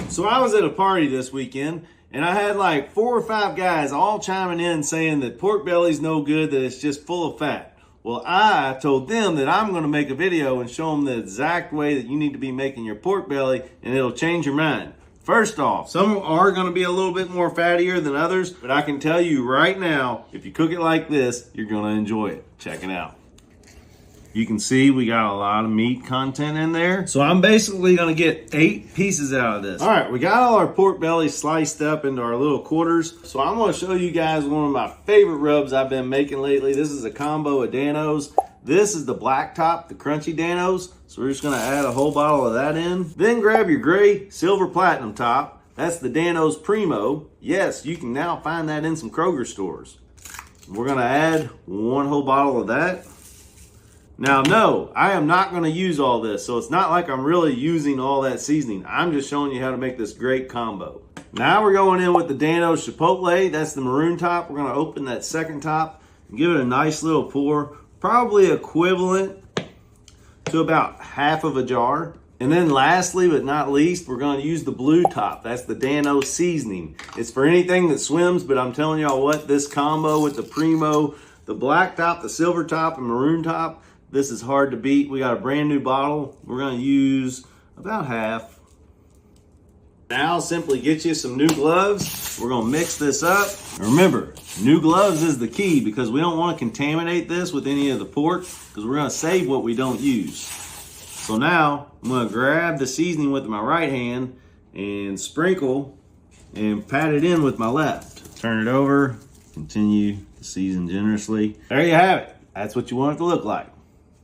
So I was at a party this weekend and I had like 4 or 5 guys all chiming in saying that pork belly's no good, that it's just full of fat. Well, I told them that I'm going to make a video and show them the exact way that you need to be making your pork belly, and it'll change your mind. First off, some are going to be a little bit more fattier than others, but I can tell you right now, if you cook it like this, you're going to enjoy it. Check it out. You can see we got a lot of meat content in there. So I'm basically gonna get 8 pieces out of this. All right, we got all our pork belly sliced up into our little quarters. So I'm gonna show you guys one of my favorite rubs I've been making lately. This is a combo of Dan-O's. This is the black top, the crunchy Dan-O's. So we're just gonna add a whole bottle of that in. Then grab your gray silver platinum top. That's the Dan-O's Primo. Yes, you can now find that in some Kroger stores. We're gonna add 1 whole bottle of that. Now, no, I am not going to use all this, so it's not like I'm really using all that seasoning. I'm just showing you how to make this great combo. Now we're going in with the Dan-O's Chipotle. That's the maroon top. We're going to open that second top and give it a nice little pour, probably equivalent to about half of a jar. And then lastly, but not least, we're going to use the blue top. That's the Dan-O's seasoning. It's for anything that swims, but I'm telling y'all what, this combo with the Primo, the black top, the silver top, and maroon top, this is hard to beat. We got a brand new bottle. We're gonna use about half. Now simply get you some new gloves. We're gonna mix this up. Remember, new gloves is the key because we don't wanna contaminate this with any of the pork because we're gonna save what we don't use. So now I'm gonna grab the seasoning with my right hand and sprinkle and pat it in with my left. Turn it over, continue to season generously. There you have it. That's what you want it to look like.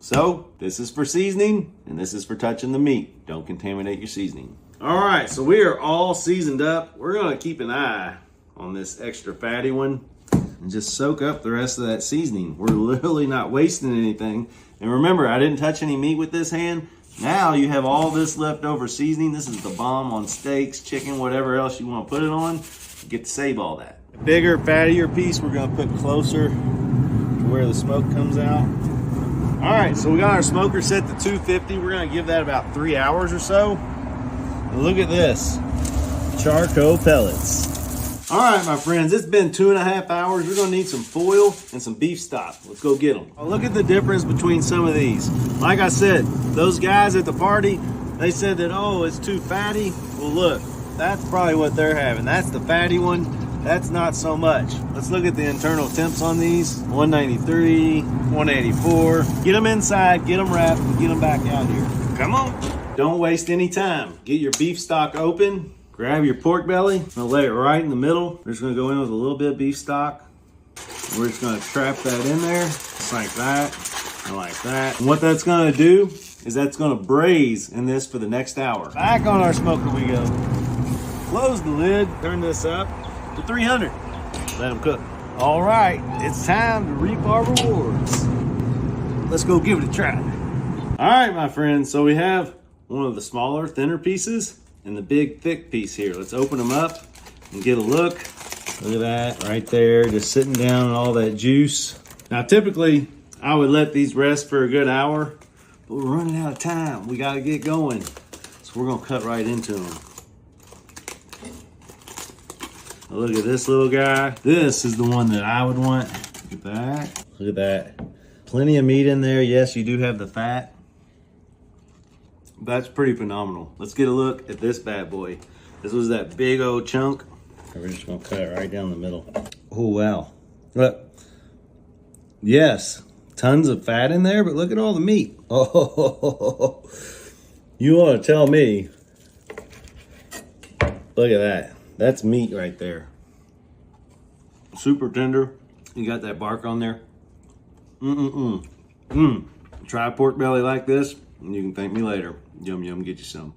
So this is for seasoning and this is for touching the meat. Don't contaminate your seasoning. All right, so we are all seasoned up. We're gonna keep an eye on this extra fatty one and just soak up the rest of that seasoning. We're literally not wasting anything. And remember, I didn't touch any meat with this hand. Now you have all this leftover seasoning. This is the bomb on steaks, chicken, whatever else you wanna put it on. You get to save all that. The bigger, fattier piece we're gonna put closer to where the smoke comes out. All right, so we got our smoker set to 250. We're gonna give that about 3 hours or so. And look at this, charcoal pellets. All right, my friends, it's been 2.5 hours. We're gonna need some foil and some beef stock. Let's go get them. Look at the difference between some of these. Like I said, those guys at the party, they said that, oh, it's too fatty. Well, look, that's probably what they're having. That's the fatty one. That's not so much. Let's look at the internal temps on these. 193, 184. Get them inside, get them wrapped, and get them back out here. Come on. Don't waste any time. Get your beef stock open. Grab your pork belly. I'm gonna lay it right in the middle. We're just gonna go in with a little bit of beef stock. We're just gonna trap that in there, just like that, and like that. And what that's gonna do is that's gonna braise in this for the next hour. Back on our smoker we go. Close the lid, turn this up to 300. Let them cook. All right, it's time to reap our rewards. Let's go give it a try. All right, my friends, so we have one of the smaller, thinner pieces and the big, thick piece here. Let's open them up and get a look. Look at that right there, just sitting down in all that juice. Now, typically, I would let these rest for a good hour, but we're running out of time. We gotta get going. So we're gonna cut right into them. Look at this little guy. This is the one that I would want. Look at that. Look at that. Plenty of meat in there. Yes, you do have the fat. That's pretty phenomenal. Let's get a look at this bad boy. This was that big old chunk. We're just gonna cut it right down the middle. Oh, wow. Look. Yes, tons of fat in there, but look at all the meat. Oh, you wanna tell me. Look at that. That's meat right there. Super tender. You got that bark on there. Try a pork belly like this, and you can thank me later. Yum, yum, get you some.